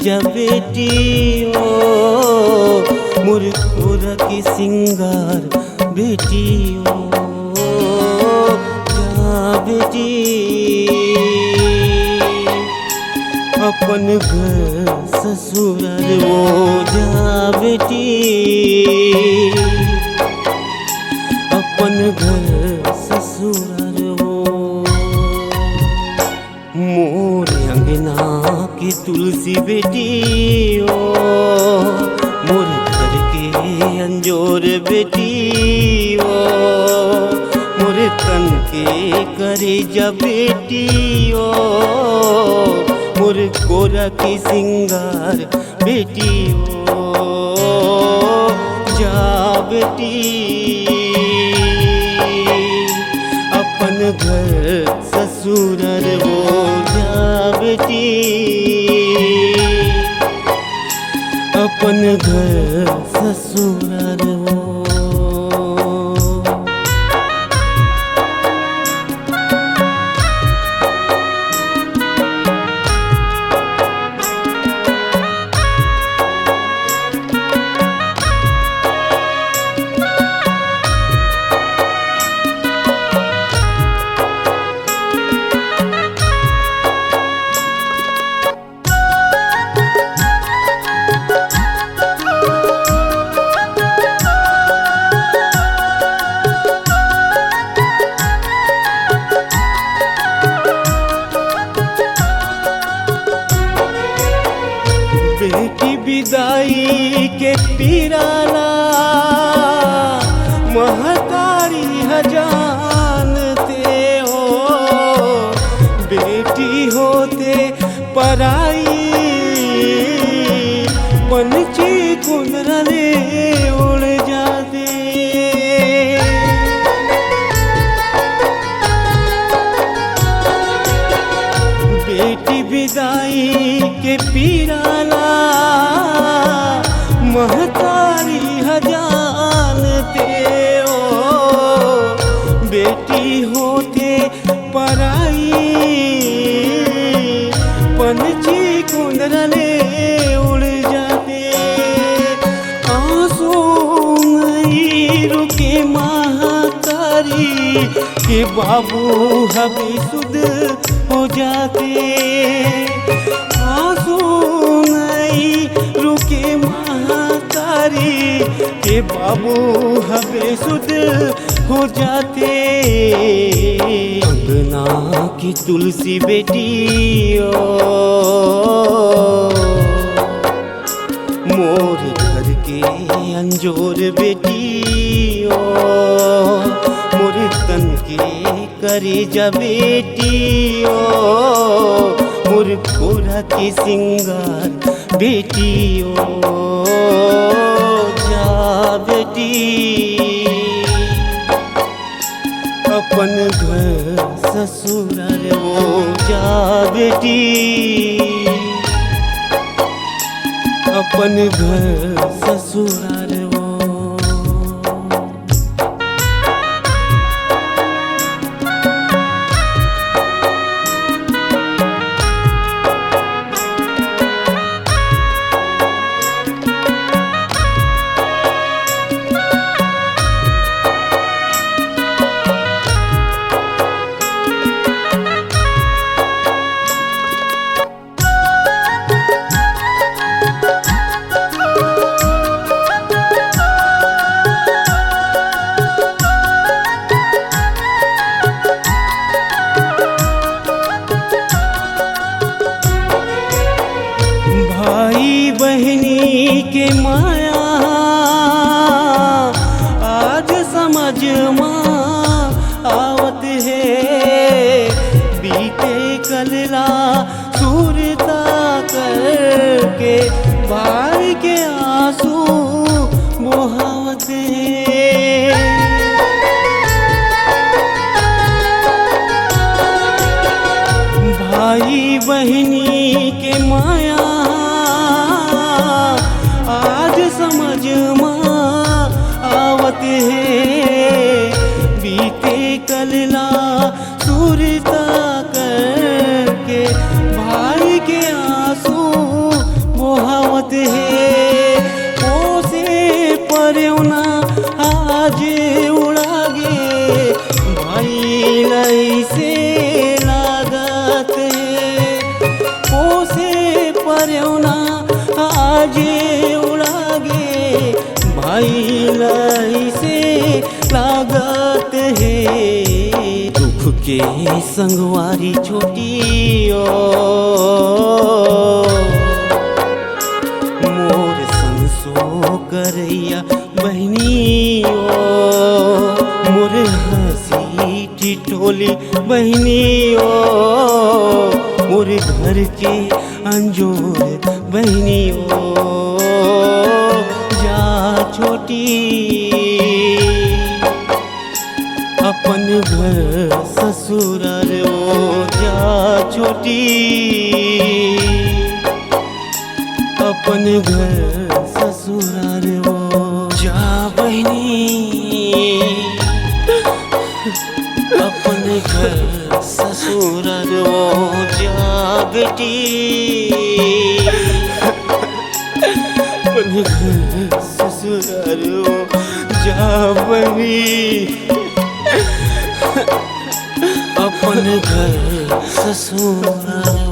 जा बेटी ओ मोर कोरा के सिंगार बेटी ओ जा बेटी अपन घर ससुराल वो जा बेटी अपन घर ससुराल वो मोर अंगना की तुलसी बेटी ओ मोर घर के अंजोर बेटी ओ मोर तन के करेजा बेटी ओ मोर कोरा की सिंगार बेटी ओ जा बेटी अपन घर ससुराल वो जा बेटी अपन घर ससुराल वो। बेटी विदाई के पीराला महतारी जानते हो बेटी होते पराई पंछी कुंदरले उड़ जाते बेटी विदाई के पीराला महतारी जानते हो बेटी होते पराई पंछी कुंदरले उड़ जाते आंसू नहीं रुके महतारी के बाबू हबे सुध हो जाते आंसू नहीं रुके महतारी के बाबू हबे सुध हो जाते अंगना की तुलसी बेटी ओ मोर घर के अंजोर बेटी ओ मोर तन के करेजा बेटी ओ मोर कोरा के सिंगार बेटी ओ जा बेटी अपन घर ससुराल वो जा बेटी अपन घर ससुराल वो। भाई बहनी के माया आज समझ माँ आवत है बीते कलला सूरता करके भाई के आंसू मोहावत है भाई बहनी के माया आज समझ माँ आवत है बीते कलला सूरता करके भाई के आंसू है। पोसे परौना आजे उड़ागे भाई लाई से लागत है। दुख के संगवारी छोटी ओ मोर संसो करैया बहनी ओ मोर हंसी ठिठोली बहनी ओ मोर घर के अंजोर बहनी ओ जा छोटी अपन घर ससुराल ओ जा छोटी अपन घर ससुराल ओ जा बहनी अपन घर ससुराल ओ जा बेटी अपन घर ससुराल ओ जा बहनी अपन घर ससुराल।